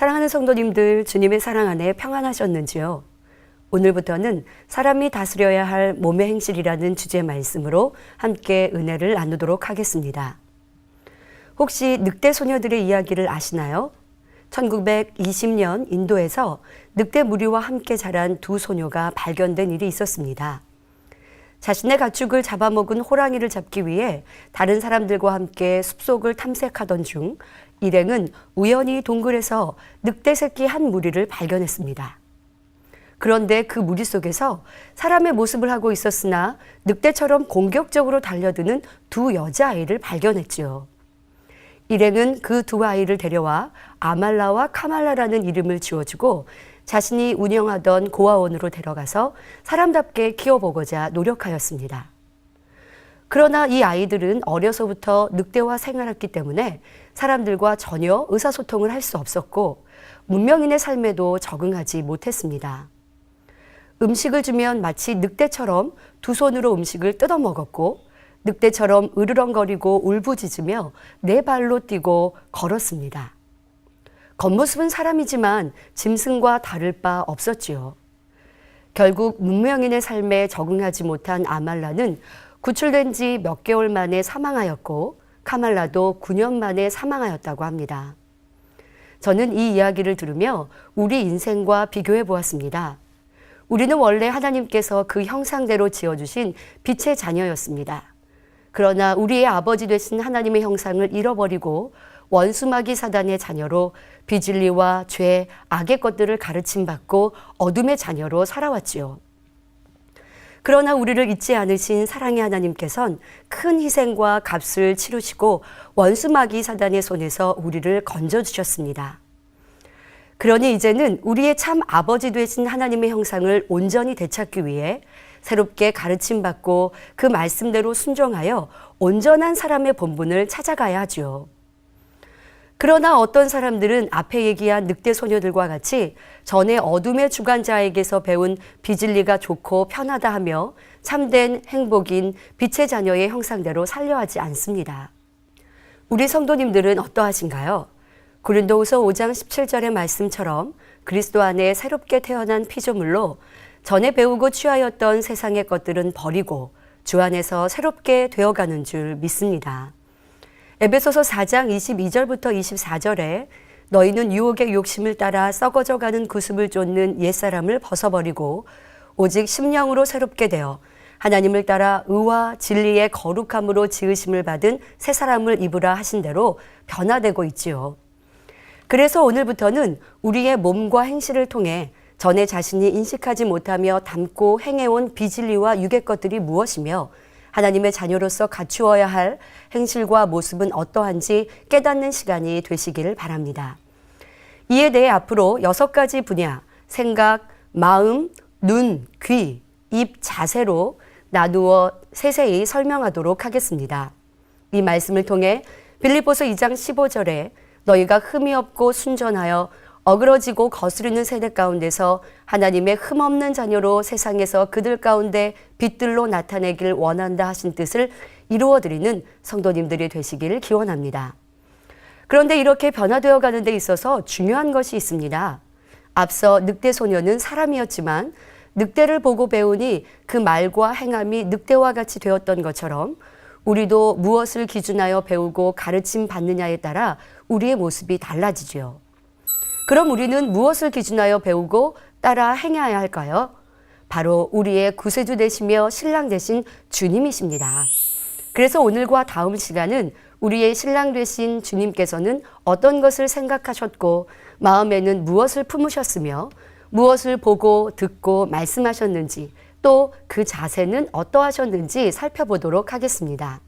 사랑하는 성도님들, 주님의 사랑 안에 평안하셨는지요? 오늘부터는 사람이 다스려야 할 몸의 행실이라는 주제 말씀으로 함께 은혜를 나누도록 하겠습니다. 혹시 늑대 소녀들의 이야기를 아시나요? 1920년 인도에서 늑대 무리와 함께 자란 두 소녀가 발견된 일이 있었습니다. 자신의 가축을 잡아먹은 호랑이를 잡기 위해 다른 사람들과 함께 숲속을 탐색하던 중 일행은 우연히 동굴에서 늑대 새끼 한 무리를 발견했습니다. 그런데 그 무리 속에서 사람의 모습을 하고 있었으나 늑대처럼 공격적으로 달려드는 두 여자아이를 발견했지요. 일행은 그 두 아이를 데려와 아말라와 카말라라는 이름을 지어주고 자신이 운영하던 고아원으로 데려가서 사람답게 키워보고자 노력하였습니다. 그러나 이 아이들은 어려서부터 늑대와 생활했기 때문에 사람들과 전혀 의사소통을 할 수 없었고 문명인의 삶에도 적응하지 못했습니다. 음식을 주면 마치 늑대처럼 두 손으로 음식을 뜯어 먹었고 늑대처럼 으르렁거리고 울부짖으며 네 발로 뛰고 걸었습니다. 겉모습은 사람이지만 짐승과 다를 바 없었지요. 결국 문명인의 삶에 적응하지 못한 아말라는 구출된 지 몇 개월 만에 사망하였고 카말라도 9년 만에 사망하였다고 합니다. 저는 이 이야기를 들으며 우리 인생과 비교해 보았습니다. 우리는 원래 하나님께서 그 형상대로 지어주신 빛의 자녀였습니다. 그러나 우리의 아버지 되신 하나님의 형상을 잃어버리고 원수마귀 사단의 자녀로 비진리와 죄, 악의 것들을 가르침받고 어둠의 자녀로 살아왔지요. 그러나 우리를 잊지 않으신 사랑의 하나님께서는 큰 희생과 값을 치르시고 원수마귀 사단의 손에서 우리를 건져주셨습니다. 그러니 이제는 우리의 참 아버지 되신 하나님의 형상을 온전히 되찾기 위해 새롭게 가르침받고 그 말씀대로 순종하여 온전한 사람의 본분을 찾아가야 하죠. 그러나 어떤 사람들은 앞에 얘기한 늑대 소녀들과 같이 전에 어둠의 주관자에게서 배운 비진리가 좋고 편하다 하며 참된 행복인 빛의 자녀의 형상대로 살려 하지 않습니다. 우리 성도님들은 어떠하신가요? 고린도후서 5장 17절의 말씀처럼 그리스도 안에 새롭게 태어난 피조물로 전에 배우고 취하였던 세상의 것들은 버리고 주 안에서 새롭게 되어가는 줄 믿습니다. 에베소서 4장 22절부터 24절에 너희는 유혹의 욕심을 따라 썩어져가는 구습을 쫓는 옛사람을 벗어버리고 오직 심령으로 새롭게 되어 하나님을 따라 의와 진리의 거룩함으로 지으심을 받은 새 사람을 입으라 하신 대로 변화되고 있지요. 그래서 오늘부터는 우리의 몸과 행실을 통해 전에 자신이 인식하지 못하며 담고 행해온 비진리와 육의 것들이 무엇이며 하나님의 자녀로서 갖추어야 할 행실과 모습은 어떠한지 깨닫는 시간이 되시기를 바랍니다. 이에 대해 앞으로 6가지 분야, 생각, 마음, 눈, 귀, 입, 자세로 나누어 세세히 설명하도록 하겠습니다. 이 말씀을 통해 빌립보서 2장 15절에 너희가 흠이 없고 순전하여 어그러지고 거스르는 세대 가운데서 하나님의 흠없는 자녀로 세상에서 그들 가운데 빛들로 나타내길 원한다 하신 뜻을 이루어드리는 성도님들이 되시기를 기원합니다. 그런데 이렇게 변화되어 가는 데 있어서 중요한 것이 있습니다. 앞서 늑대 소녀는 사람이었지만 늑대를 보고 배우니 그 말과 행함이 늑대와 같이 되었던 것처럼 우리도 무엇을 기준하여 배우고 가르침 받느냐에 따라 우리의 모습이 달라지죠. 그럼 우리는 무엇을 기준하여 배우고 따라 행해야 할까요? 바로 우리의 구세주 되시며 신랑 되신 주님이십니다. 그래서 오늘과 다음 시간은 우리의 신랑 되신 주님께서는 어떤 것을 생각하셨고 마음에는 무엇을 품으셨으며 무엇을 보고 듣고 말씀하셨는지 또 그 자세는 어떠하셨는지 살펴보도록 하겠습니다.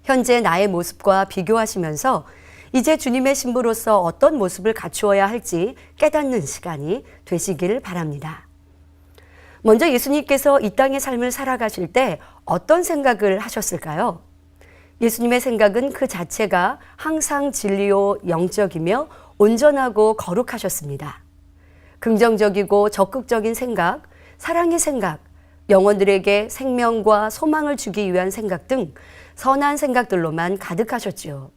현재 나의 모습과 비교하시면서 이제 주님의 신부로서 어떤 모습을 갖추어야 할지 깨닫는 시간이 되시기를 바랍니다. 먼저 예수님께서 이 땅의 삶을 살아가실 때 어떤 생각을 하셨을까요? 예수님의 생각은 그 자체가 항상 진리요 영적이며 온전하고 거룩하셨습니다. 긍정적이고 적극적인 생각, 사랑의 생각, 영혼들에게 생명과 소망을 주기 위한 생각 등 선한 생각들로만 가득하셨지요.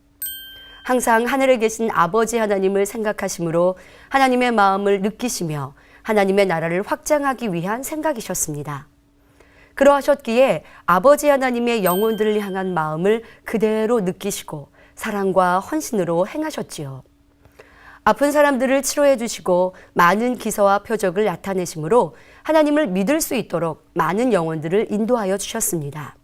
항상 하늘에 계신 아버지 하나님을 생각하심으로 하나님의 마음을 느끼시며 하나님의 나라를 확장하기 위한 생각이셨습니다. 그러하셨기에 아버지 하나님의 영혼들을 향한 마음을 그대로 느끼시고 사랑과 헌신으로 행하셨지요. 아픈 사람들을 치료해 주시고 많은 기사와 표적을 나타내심으로 하나님을 믿을 수 있도록 많은 영혼들을 인도하여 주셨습니다.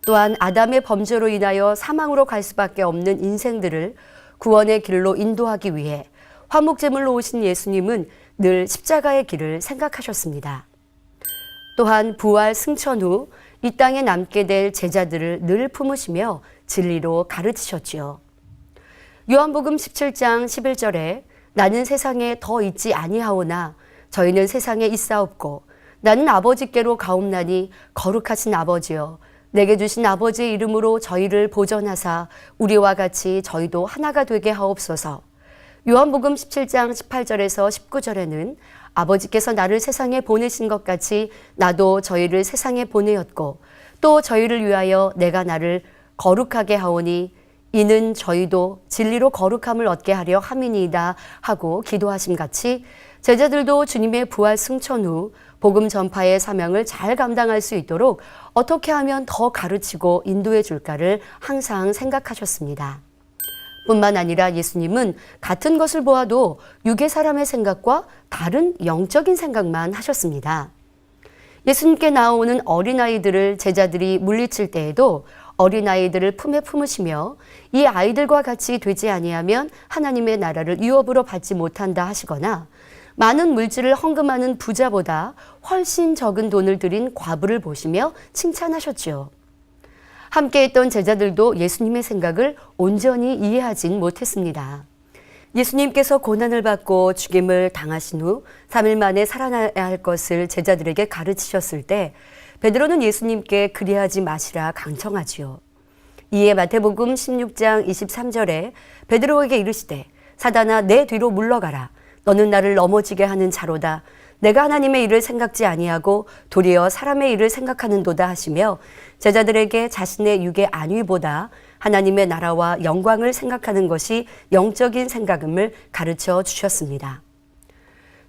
또한 아담의 범죄로 인하여 사망으로 갈 수밖에 없는 인생들을 구원의 길로 인도하기 위해 화목제물로 오신 예수님은 늘 십자가의 길을 생각하셨습니다. 또한 부활 승천 후 이 땅에 남게 될 제자들을 늘 품으시며 진리로 가르치셨지요. 요한복음 17장 11절에 나는 세상에 더 있지 아니하오나 저희는 세상에 있사옵고 나는 아버지께로 가옵나니 거룩하신 아버지여 내게 주신 아버지의 이름으로 저희를 보전하사 우리와 같이 저희도 하나가 되게 하옵소서. 요한복음 17장 18절에서 19절에는 아버지께서 나를 세상에 보내신 것 같이 나도 저희를 세상에 보내었고 또 저희를 위하여 내가 나를 거룩하게 하오니 이는 저희도 진리로 거룩함을 얻게 하려 함이니이다 하고 기도하심 같이 제자들도 주님의 부활 승천 후 복음 전파의 사명을 잘 감당할 수 있도록 어떻게 하면 더 가르치고 인도해 줄까를 항상 생각하셨습니다. 뿐만 아니라 예수님은 같은 것을 보아도 육의 사람의 생각과 다른 영적인 생각만 하셨습니다. 예수님께 나오는 어린아이들을 제자들이 물리칠 때에도 어린아이들을 품에 품으시며 이 아이들과 같이 되지 아니하면 하나님의 나라를 유업으로 받지 못한다 하시거나 많은 물질을 헌금하는 부자보다 훨씬 적은 돈을 들인 과부를 보시며 칭찬하셨지요. 함께했던 제자들도 예수님의 생각을 온전히 이해하진 못했습니다. 예수님께서 고난을 받고 죽임을 당하신 후 3일 만에 살아나야 할 것을 제자들에게 가르치셨을 때 베드로는 예수님께 그리하지 마시라 강청하지요. 이에 마태복음 16장 23절에 베드로에게 이르시되 사단아 내 뒤로 물러가라. 너는 나를 넘어지게 하는 자로다. 내가 하나님의 일을 생각지 아니하고 도리어 사람의 일을 생각하는도다 하시며 제자들에게 자신의 육의 안위보다 하나님의 나라와 영광을 생각하는 것이 영적인 생각임을 가르쳐 주셨습니다.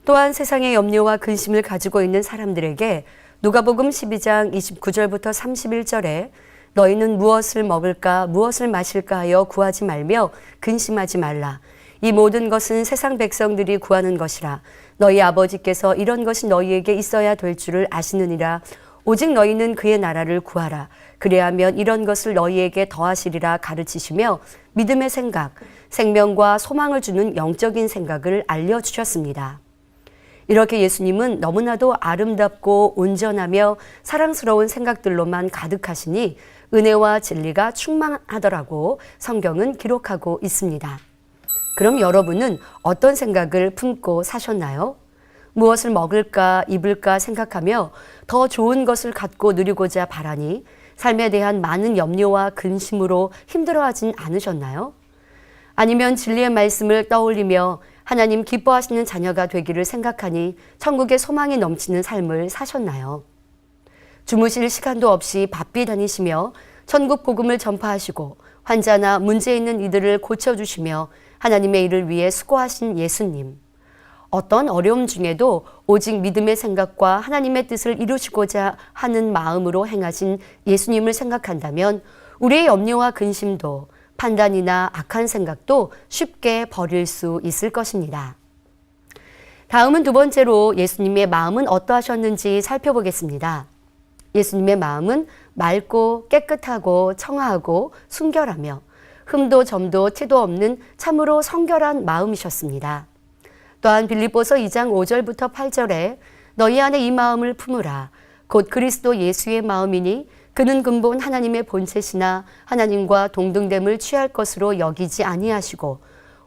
또한 세상의 염려와 근심을 가지고 있는 사람들에게 누가복음 12장 29절부터 31절에 너희는 무엇을 먹을까 무엇을 마실까 하여 구하지 말며 근심하지 말라. 이 모든 것은 세상 백성들이 구하는 것이라. 너희 아버지께서 이런 것이 너희에게 있어야 될 줄을 아시느니라. 오직 너희는 그의 나라를 구하라. 그래야면 이런 것을 너희에게 더하시리라 가르치시며 믿음의 생각, 생명과 소망을 주는 영적인 생각을 알려주셨습니다. 이렇게 예수님은 너무나도 아름답고 온전하며 사랑스러운 생각들로만 가득하시니 은혜와 진리가 충만하더라고 성경은 기록하고 있습니다. 그럼 여러분은 어떤 생각을 품고 사셨나요? 무엇을 먹을까 입을까 생각하며 더 좋은 것을 갖고 누리고자 바라니 삶에 대한 많은 염려와 근심으로 힘들어하진 않으셨나요? 아니면 진리의 말씀을 떠올리며 하나님 기뻐하시는 자녀가 되기를 생각하니 천국의 소망이 넘치는 삶을 사셨나요? 주무실 시간도 없이 바삐 다니시며 천국 복음을 전파하시고 환자나 문제 있는 이들을 고쳐주시며 하나님의 일을 위해 수고하신 예수님. 어떤 어려움 중에도 오직 믿음의 생각과 하나님의 뜻을 이루시고자 하는 마음으로 행하신 예수님을 생각한다면 우리의 염려와 근심도 판단이나 악한 생각도 쉽게 버릴 수 있을 것입니다. 다음은 두 번째로 예수님의 마음은 어떠하셨는지 살펴보겠습니다. 예수님의 마음은 맑고 깨끗하고 청아하고 순결하며 흠도 점도 티도 없는 참으로 성결한 마음이셨습니다. 또한 빌립보서 2장 5절부터 8절에 너희 안에 이 마음을 품으라. 곧 그리스도 예수의 마음이니 그는 근본 하나님의 본체시나 하나님과 동등됨을 취할 것으로 여기지 아니하시고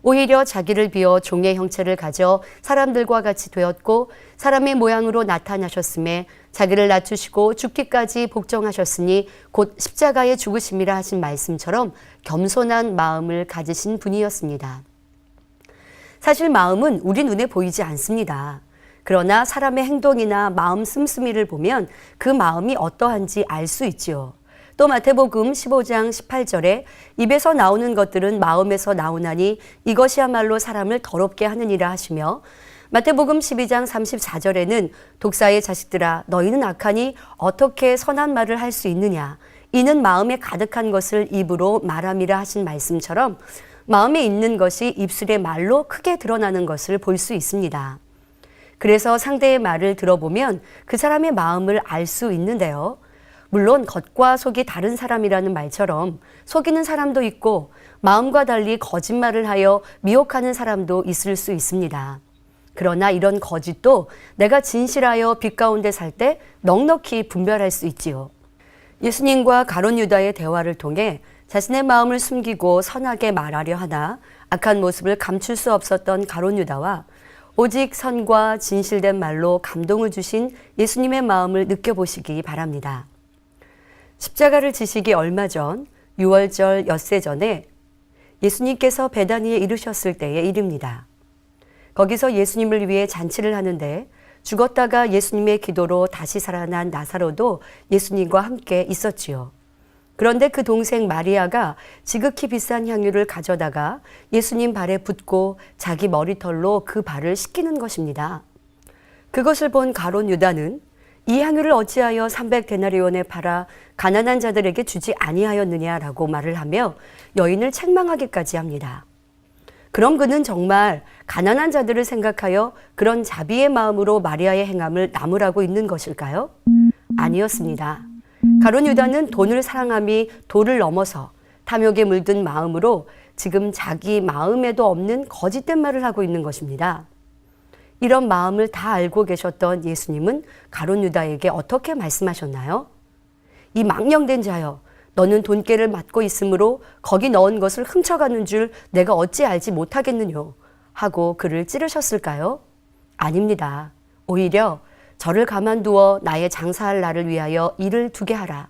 오히려 자기를 비워 종의 형체를 가져 사람들과 같이 되었고 사람의 모양으로 나타나셨음에 자기를 낮추시고 죽기까지 복종하셨으니 곧 십자가의 죽으심이라 하신 말씀처럼 겸손한 마음을 가지신 분이었습니다. 사실 마음은 우리 눈에 보이지 않습니다. 그러나 사람의 행동이나 마음 씀씀이를 보면 그 마음이 어떠한지 알 수 있지요. 또 마태복음 15장 18절에 입에서 나오는 것들은 마음에서 나오나니 이것이야말로 사람을 더럽게 하느니라 하시며 마태복음 12장 34절에는 독사의 자식들아 너희는 악하니 어떻게 선한 말을 할 수 있느냐 이는 마음에 가득한 것을 입으로 말함이라 하신 말씀처럼 마음에 있는 것이 입술의 말로 크게 드러나는 것을 볼 수 있습니다. 그래서 상대의 말을 들어보면 그 사람의 마음을 알 수 있는데요. 물론 겉과 속이 다른 사람이라는 말처럼 속이는 사람도 있고 마음과 달리 거짓말을 하여 미혹하는 사람도 있을 수 있습니다. 그러나 이런 거짓도 내가 진실하여 빛 가운데 살 때 넉넉히 분별할 수 있지요. 예수님과 가룟 유다의 대화를 통해 자신의 마음을 숨기고 선하게 말하려 하나 악한 모습을 감출 수 없었던 가룟 유다와 오직 선과 진실된 말로 감동을 주신 예수님의 마음을 느껴보시기 바랍니다. 십자가를 지시기 얼마 전 6월절 엿새 전에 예수님께서 베다니에 이르셨을 때의 일입니다. 거기서 예수님을 위해 잔치를 하는데 죽었다가 예수님의 기도로 다시 살아난 나사로도 예수님과 함께 있었지요. 그런데 그 동생 마리아가 지극히 비싼 향유를 가져다가 예수님 발에 붓고 자기 머리털로 그 발을 씻기는 것입니다. 그것을 본 가룟 유다는 이 향유를 어찌하여 300데나리온에 팔아 가난한 자들에게 주지 아니하였느냐라고 말을 하며 여인을 책망하기까지 합니다. 그럼 그는 정말 가난한 자들을 생각하여 그런 자비의 마음으로 마리아의 행함을 나무라고 있는 것일까요? 아니었습니다. 가룟 유다는 돈을 사랑함이 도를 넘어서 탐욕에 물든 마음으로 지금 자기 마음에도 없는 거짓된 말을 하고 있는 것입니다. 이런 마음을 다 알고 계셨던 예수님은 가룟 유다에게 어떻게 말씀하셨나요? 이 망령된 자여, 너는 돈깨를 맡고 있으므로 거기 넣은 것을 훔쳐가는 줄 내가 어찌 알지 못하겠느뇨 하고 그를 찌르셨을까요? 아닙니다. 오히려 저를 가만두어 나의 장사할 날을 위하여 일을 두게 하라.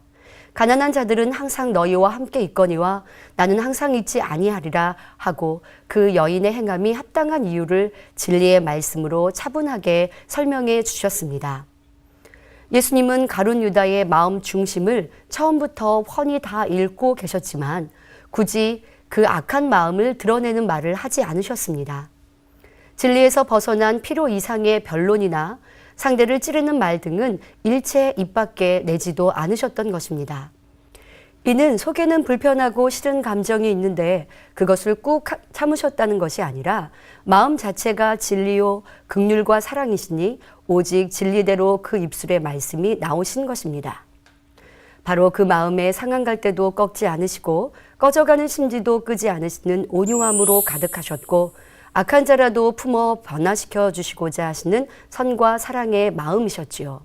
가난한 자들은 항상 너희와 함께 있거니와 나는 항상 있지 아니하리라 하고 그 여인의 행함이 합당한 이유를 진리의 말씀으로 차분하게 설명해 주셨습니다. 예수님은 가룟 유다의 마음 중심을 처음부터 훤히 다 읽고 계셨지만 굳이 그 악한 마음을 드러내는 말을 하지 않으셨습니다. 진리에서 벗어난 필요 이상의 변론이나 상대를 찌르는 말 등은 일체 입 밖에 내지도 않으셨던 것입니다. 이는 속에는 불편하고 싫은 감정이 있는데 그것을 꾹 참으셨다는 것이 아니라 마음 자체가 진리요 긍휼과 사랑이시니 오직 진리대로 그 입술의 말씀이 나오신 것입니다. 바로 그 마음에 상한 갈 때도 꺾지 않으시고 꺼져가는 심지도 끄지 않으시는 온유함으로 가득하셨고 악한 자라도 품어 변화시켜 주시고자 하시는 선과 사랑의 마음이셨지요.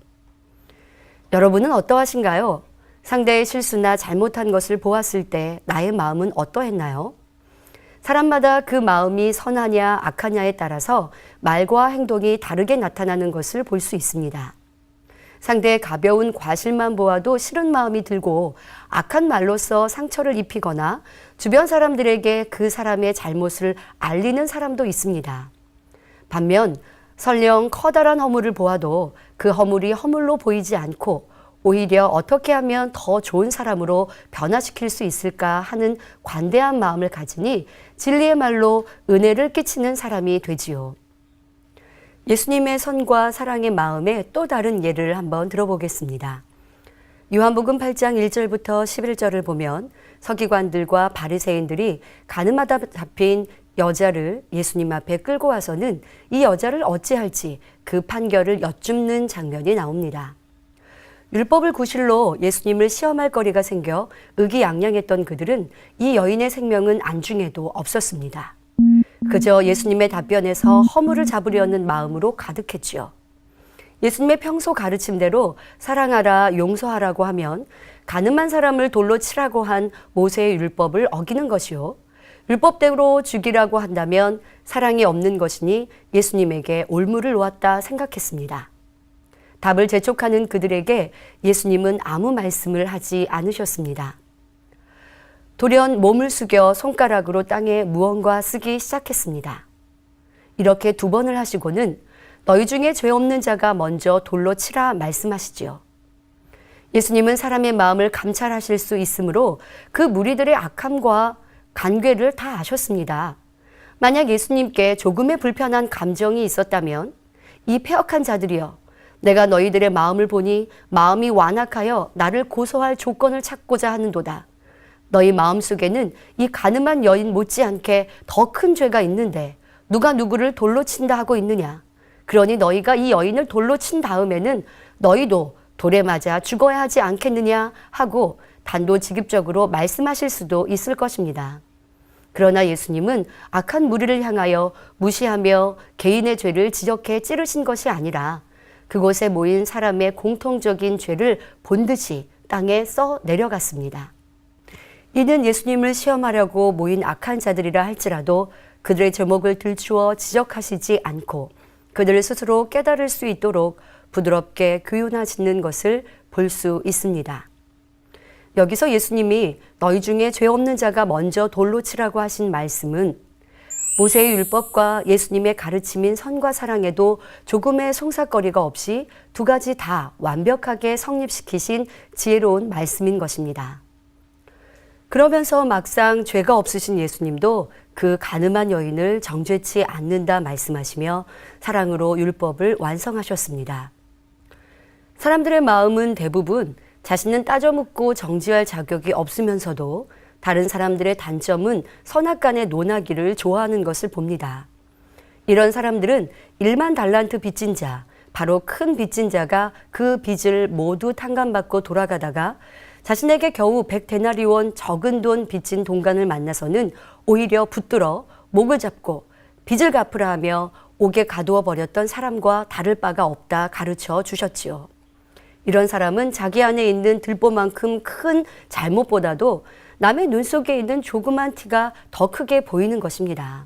여러분은 어떠하신가요? 상대의 실수나 잘못한 것을 보았을 때 나의 마음은 어떠했나요? 사람마다 그 마음이 선하냐 악하냐에 따라서 말과 행동이 다르게 나타나는 것을 볼 수 있습니다. 상대의 가벼운 과실만 보아도 싫은 마음이 들고 악한 말로써 상처를 입히거나 주변 사람들에게 그 사람의 잘못을 알리는 사람도 있습니다. 반면 설령 커다란 허물을 보아도 그 허물이 허물로 보이지 않고 오히려 어떻게 하면 더 좋은 사람으로 변화시킬 수 있을까 하는 관대한 마음을 가지니 진리의 말로 은혜를 끼치는 사람이 되지요. 예수님의 선과 사랑의 마음의 또 다른 예를 한번 들어보겠습니다. 요한복음 8장 1절부터 11절을 보면 서기관들과 바리새인들이 가늠하다 잡힌 여자를 예수님 앞에 끌고 와서는 이 여자를 어찌할지 그 판결을 여쭙는 장면이 나옵니다. 율법을 구실로 예수님을 시험할 거리가 생겨 의기양양했던 그들은 이 여인의 생명은 안중에도 없었습니다. 그저 예수님의 답변에서 허물을 잡으려는 마음으로 가득했지요. 예수님의 평소 가르침대로 사랑하라, 용서하라고 하면 가늠한 사람을 돌로 치라고 한 모세의 율법을 어기는 것이요. 율법대로 죽이라고 한다면 사랑이 없는 것이니 예수님에게 올무를 놓았다 생각했습니다. 답을 재촉하는 그들에게 예수님은 아무 말씀을 하지 않으셨습니다. 돌연 몸을 숙여 손가락으로 땅에 무언가 쓰기 시작했습니다. 이렇게 2번을 하시고는 너희 중에 죄 없는 자가 먼저 돌로 치라 말씀하시지요. 예수님은 사람의 마음을 감찰하실 수 있으므로 그 무리들의 악함과 간괴를 다 아셨습니다. 만약 예수님께 조금의 불편한 감정이 있었다면 이 패역한 자들이여, 내가 너희들의 마음을 보니 마음이 완악하여 나를 고소할 조건을 찾고자 하는도다. 너희 마음속에는 이 가늠한 여인 못지않게 더 큰 죄가 있는데 누가 누구를 돌로 친다 하고 있느냐. 그러니 너희가 이 여인을 돌로 친 다음에는 너희도 돌에 맞아 죽어야 하지 않겠느냐 하고 단도직입적으로 말씀하실 수도 있을 것입니다. 그러나 예수님은 악한 무리를 향하여 무시하며 개인의 죄를 지적해 찌르신 것이 아니라 그곳에 모인 사람의 공통적인 죄를 본듯이 땅에 써 내려갔습니다. 이는 예수님을 시험하려고 모인 악한 자들이라 할지라도 그들의 제목을 들추어 지적하시지 않고 그들을 스스로 깨달을 수 있도록 부드럽게 교훈하시는 것을 볼 수 있습니다. 여기서 예수님이 너희 중에 죄 없는 자가 먼저 돌로 치라고 하신 말씀은 모세의 율법과 예수님의 가르침인 선과 사랑에도 조금의 송사거리가 없이 두 가지 다 완벽하게 성립시키신 지혜로운 말씀인 것입니다. 그러면서 막상 죄가 없으신 예수님도 그 가늠한 여인을 정죄치 않는다 말씀하시며 사랑으로 율법을 완성하셨습니다. 사람들의 마음은 대부분 자신은 따져묻고 정지할 자격이 없으면서도 다른 사람들의 단점은 선악간에 논하기를 좋아하는 것을 봅니다. 이런 사람들은 1만 달란트 빚진 자, 바로 큰 빚진 자가 그 빚을 모두 탕감받고 돌아가다가 자신에게 겨우 100데나리온 적은 돈 빚진 동간을 만나서는 오히려 붙들어 목을 잡고 빚을 갚으라 하며 옥에 가두어 버렸던 사람과 다를 바가 없다 가르쳐 주셨지요. 이런 사람은 자기 안에 있는 들보만큼 큰 잘못보다도 남의 눈 속에 있는 조그만 티가 더 크게 보이는 것입니다.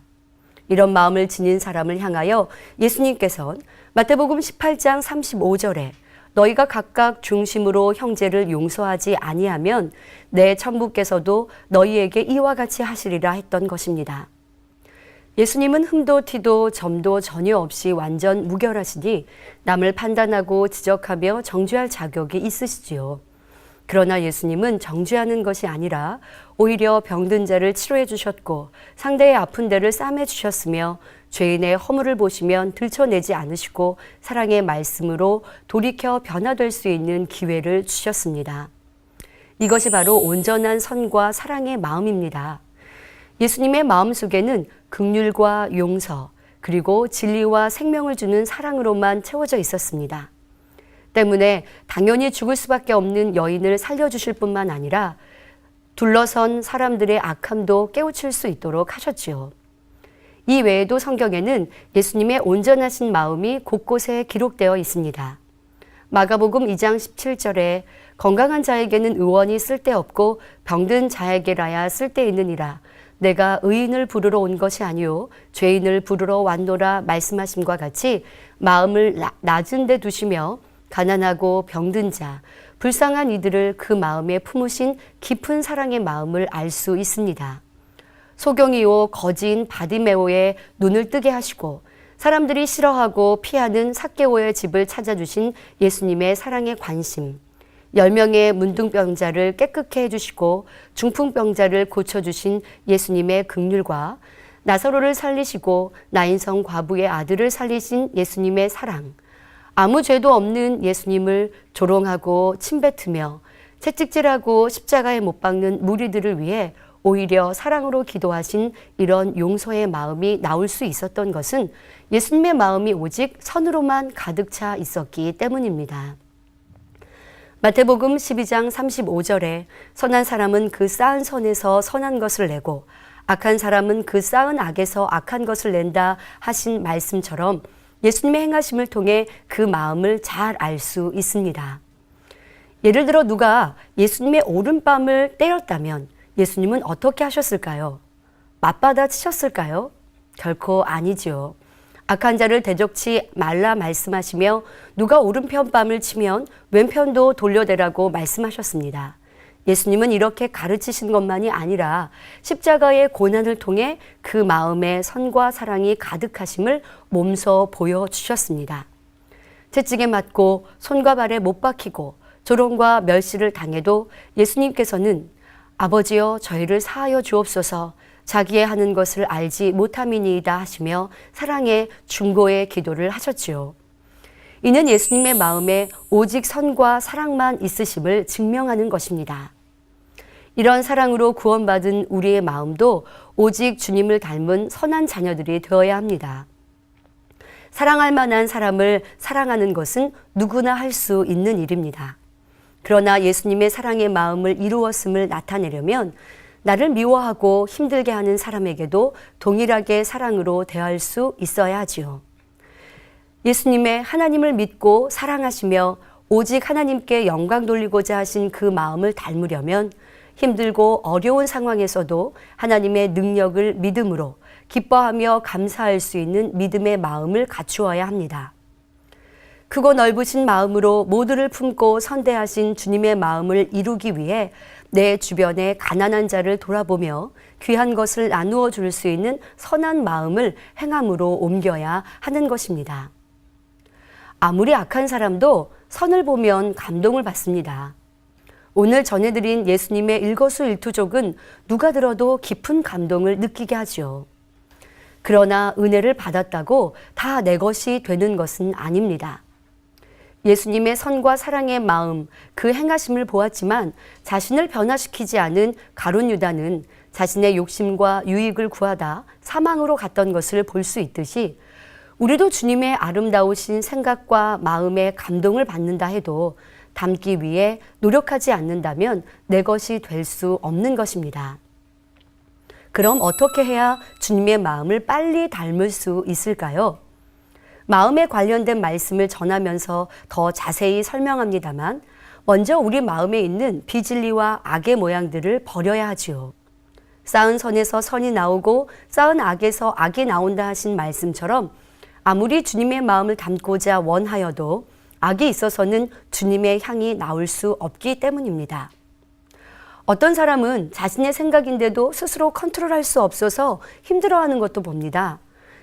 이런 마음을 지닌 사람을 향하여 예수님께서는 마태복음 18장 35절에 너희가 각각 중심으로 형제를 용서하지 아니하면 내 천부께서도 너희에게 이와 같이 하시리라 했던 것입니다. 예수님은 흠도 티도 점도 전혀 없이 완전 무결하시니 남을 판단하고 지적하며 정죄할 자격이 있으시지요. 그러나 예수님은 정죄하는 것이 아니라 오히려 병든 자를 치료해 주셨고 상대의 아픈 데를 싸매 주셨으며 죄인의 허물을 보시면 들춰내지 않으시고 사랑의 말씀으로 돌이켜 변화될 수 있는 기회를 주셨습니다. 이것이 바로 온전한 선과 사랑의 마음입니다. 예수님의 마음속에는 긍휼과 용서 그리고 진리와 생명을 주는 사랑으로만 채워져 있었습니다. 때문에 당연히 죽을 수밖에 없는 여인을 살려주실 뿐만 아니라 둘러선 사람들의 악함도 깨우칠 수 있도록 하셨지요. 이 외에도 성경에는 예수님의 온전하신 마음이 곳곳에 기록되어 있습니다. 마가복음 2장 17절에 건강한 자에게는 의원이 쓸데없고 병든 자에게라야 쓸데있느니라. 내가 의인을 부르러 온 것이 아니요 죄인을 부르러 왔노라 말씀하심과 같이 마음을 낮은 데 두시며 가난하고 병든 자, 불쌍한 이들을 그 마음에 품으신 깊은 사랑의 마음을 알 수 있습니다. 소경이요 거지인 바디메오의 눈을 뜨게 하시고 사람들이 싫어하고 피하는 삭개오의 집을 찾아주신 예수님의 사랑의 관심, 10명의 문둥병자를 깨끗게 해주시고 중풍병자를 고쳐주신 예수님의 긍휼과 나사로를 살리시고 나인성 과부의 아들을 살리신 예수님의 사랑, 아무 죄도 없는 예수님을 조롱하고 침뱉으며 채찍질하고 십자가에 못 박는 무리들을 위해 오히려 사랑으로 기도하신 이런 용서의 마음이 나올 수 있었던 것은 예수님의 마음이 오직 선으로만 가득 차 있었기 때문입니다. 마태복음 12장 35절에 선한 사람은 그 쌓은 선에서 선한 것을 내고 악한 사람은 그 쌓은 악에서 악한 것을 낸다 하신 말씀처럼 예수님의 행하심을 통해 그 마음을 잘 알 수 있습니다. 예를 들어 누가 예수님의 오른뺨을 때렸다면 예수님은 어떻게 하셨을까요? 맞받아 치셨을까요? 결코 아니지요. 악한 자를 대적치 말라 말씀하시며 누가 오른편 뺨을 치면 왼편도 돌려대라고 말씀하셨습니다. 예수님은 이렇게 가르치신 것만이 아니라 십자가의 고난을 통해 그 마음에 선과 사랑이 가득하심을 몸소 보여주셨습니다. 채찍에 맞고 손과 발에 못 박히고 조롱과 멸시를 당해도 예수님께서는 아버지여 저희를 사하여 주옵소서 자기의 하는 것을 알지 못함이니이다 하시며 사랑의 중고의 기도를 하셨지요. 이는 예수님의 마음에 오직 선과 사랑만 있으심을 증명하는 것입니다. 이런 사랑으로 구원받은 우리의 마음도 오직 주님을 닮은 선한 자녀들이 되어야 합니다. 사랑할 만한 사람을 사랑하는 것은 누구나 할 수 있는 일입니다. 그러나 예수님의 사랑의 마음을 이루었음을 나타내려면 나를 미워하고 힘들게 하는 사람에게도 동일하게 사랑으로 대할 수 있어야 하지요. 예수님의 하나님을 믿고 사랑하시며 오직 하나님께 영광 돌리고자 하신 그 마음을 닮으려면 힘들고 어려운 상황에서도 하나님의 능력을 믿음으로 기뻐하며 감사할 수 있는 믿음의 마음을 갖추어야 합니다. 크고 넓으신 마음으로 모두를 품고 선대하신 주님의 마음을 이루기 위해 내 주변의 가난한 자를 돌아보며 귀한 것을 나누어 줄 수 있는 선한 마음을 행함으로 옮겨야 하는 것입니다. 아무리 악한 사람도 선을 보면 감동을 받습니다. 오늘 전해드린 예수님의 일거수일투족은 누가 들어도 깊은 감동을 느끼게 하지요. 그러나 은혜를 받았다고 다 내 것이 되는 것은 아닙니다. 예수님의 선과 사랑의 마음, 그 행하심을 보았지만 자신을 변화시키지 않은 가룟 유다는 자신의 욕심과 유익을 구하다 사망으로 갔던 것을 볼 수 있듯이 우리도 주님의 아름다우신 생각과 마음에 감동을 받는다 해도 담기 위해 노력하지 않는다면 내 것이 될 수 없는 것입니다. 그럼 어떻게 해야 주님의 마음을 빨리 닮을 수 있을까요? 마음에 관련된 말씀을 전하면서 더 자세히 설명합니다만 먼저 우리 마음에 있는 비진리와 악의 모양들을 버려야 하지요. 쌓은 선에서 선이 나오고 쌓은 악에서 악이 나온다 하신 말씀처럼 아무리 주님의 마음을 담고자 원하여도 악이 있어서는 주님의 향이 나올 수 없기 때문입니다. 어떤 사람은 자신의 생각인데도 스스로 컨트롤할 수 없어서 힘들어하는 것도 봅니다.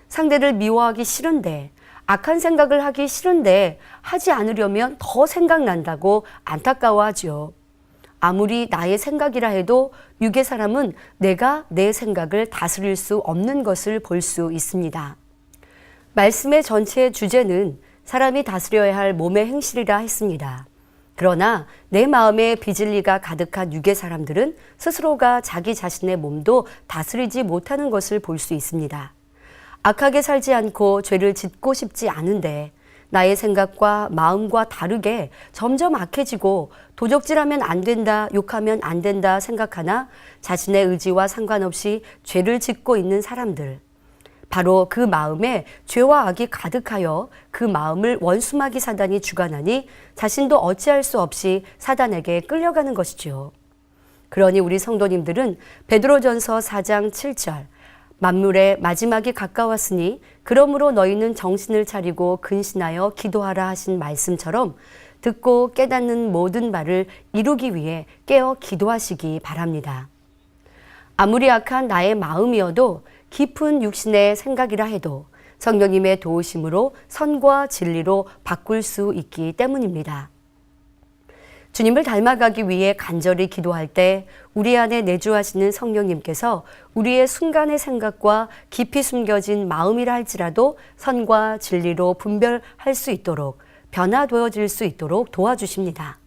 상대를 미워하기 싫은데, 악한 생각을 하기 싫은데 하지 않으려면 더 생각난다고 안타까워하죠. 아무리 나의 생각이라 해도 육의 사람은 내가 내 생각을 다스릴 수 없는 것을 볼 수 있습니다. 말씀의 전체 주제는 사람이 다스려야 할 몸의 행실이라 했습니다. 그러나 내 마음에 비진리가 가득한 육의 사람들은 스스로가 자기 자신의 몸도 다스리지 못하는 것을 볼 수 있습니다. 악하게 살지 않고 죄를 짓고 싶지 않은데 나의 생각과 마음과 다르게 점점 악해지고 도적질하면 안 된다, 욕하면 안 된다 생각하나 자신의 의지와 상관없이 죄를 짓고 있는 사람들. 바로 그 마음에 죄와 악이 가득하여 그 마음을 원수마귀 사단이 주관하니 자신도 어찌할 수 없이 사단에게 끌려가는 것이지요. 그러니 우리 성도님들은 베드로전서 4장 7절 만물의 마지막이 가까웠으니 그러므로 너희는 정신을 차리고 근신하여 기도하라 하신 말씀처럼 듣고 깨닫는 모든 바를 이루기 위해 깨어 기도하시기 바랍니다. 아무리 악한 나의 마음이어도 깊은 육신의 생각이라 해도 성령님의 도우심으로 선과 진리로 바꿀 수 있기 때문입니다. 주님을 닮아가기 위해 간절히 기도할 때 우리 안에 내주하시는 성령님께서 우리의 순간의 생각과 깊이 숨겨진 마음이라 할지라도 선과 진리로 분별할 수 있도록 변화되어질 수 있도록 도와주십니다.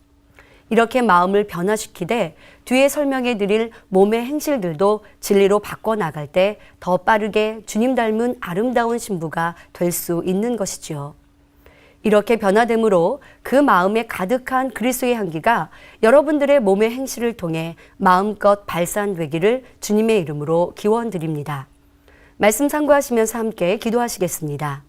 이렇게 마음을 변화시키되 뒤에 설명해 드릴 몸의 행실들도 진리로 바꿔나갈 때 더 빠르게 주님 닮은 아름다운 신부가 될 수 있는 것이지요. 이렇게 변화됨으로 그 마음에 가득한 그리스도의 향기가 여러분들의 몸의 행실을 통해 마음껏 발산되기를 주님의 이름으로 기원드립니다. 말씀 참고하시면서 함께 기도하시겠습니다.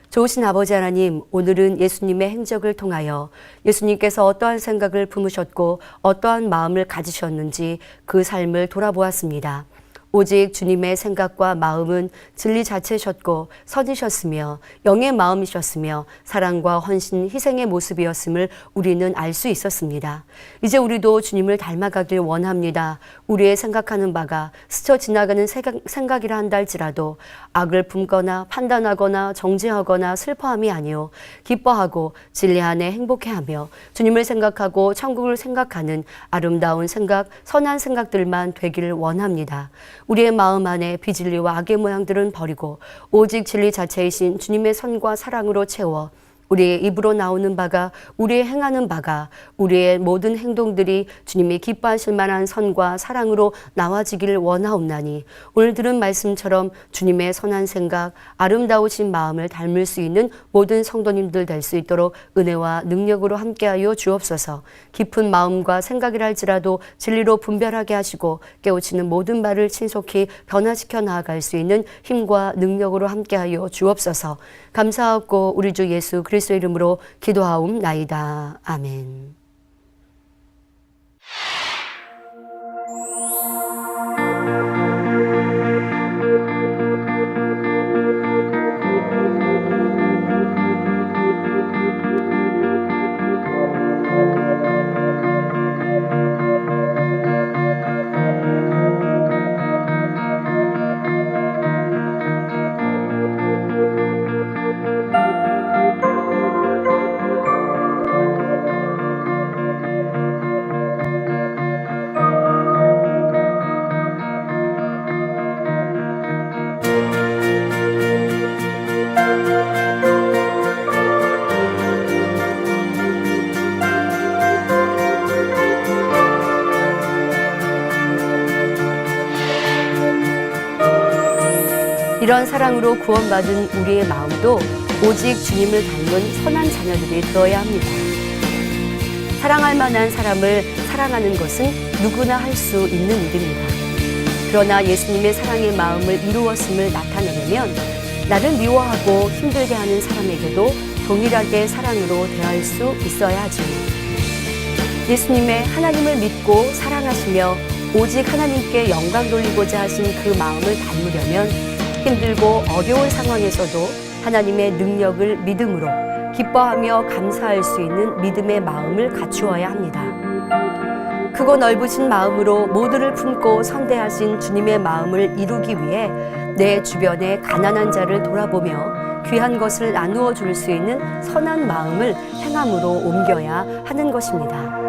좋으신 아버지 하나님, 오늘은 예수님의 행적을 통하여 예수님께서 어떠한 생각을 품으셨고 어떠한 마음을 가지셨는지 그 삶을 돌아보았습니다. 오직 주님의 생각과 마음은 진리 자체셨고 선이셨으며 영의 마음이셨으며 사랑과 헌신, 희생의 모습이었음을 우리는 알 수 있었습니다. 이제 우리도 주님을 닮아가길 원합니다. 우리의 생각하는 바가 스쳐 지나가는 생각이라 한다 할지라도 악을 품거나 판단하거나 정죄하거나 슬퍼함이 아니요 기뻐하고 진리 안에 행복해하며 주님을 생각하고 천국을 생각하는 아름다운 생각, 선한 생각들만 되기를 원합니다. 우리의 마음 안에 비진리와 악의 모양들은 버리고 오직 진리 자체이신 주님의 선과 사랑으로 채워 우리의 입으로 나오는 바가, 우리의 행하는 바가, 우리의 모든 행동들이 주님이 기뻐하실 만한 선과 사랑으로 나와지기를 원하옵나니 오늘 들은 말씀처럼 주님의 선한 생각, 아름다우신 마음을 닮을 수 있는 모든 성도님들 될 수 있도록 은혜와 능력으로 함께하여 주옵소서. 깊은 마음과 생각이라 할지라도 진리로 분별하게 하시고 깨우치는 모든 말을 신속히 변화시켜 나아갈 수 있는 힘과 능력으로 함께하여 주옵소서. 감사하고 우리 주 예수 그리스도 이름으로 기도하옵나이다. 아멘. 이런 사랑으로 구원받은 우리의 마음도 오직 주님을 닮은 선한 자녀들이 되어야 합니다. 사랑할 만한 사람을 사랑하는 것은 누구나 할 수 있는 일입니다. 그러나 예수님의 사랑의 마음을 이루었음을 나타내려면 나를 미워하고 힘들게 하는 사람에게도 동일하게 사랑으로 대할 수 있어야 하죠. 예수님의 하나님을 믿고 사랑하시며 오직 하나님께 영광 돌리고자 하신 그 마음을 닮으려면 힘들고 어려운 상황에서도 하나님의 능력을 믿음으로 기뻐하며 감사할 수 있는 믿음의 마음을 갖추어야 합니다. 크고 넓으신 마음으로 모두를 품고 선대하신 주님의 마음을 이루기 위해 내 주변의 가난한 자를 돌아보며 귀한 것을 나누어 줄 수 있는 선한 마음을 행함으로 옮겨야 하는 것입니다.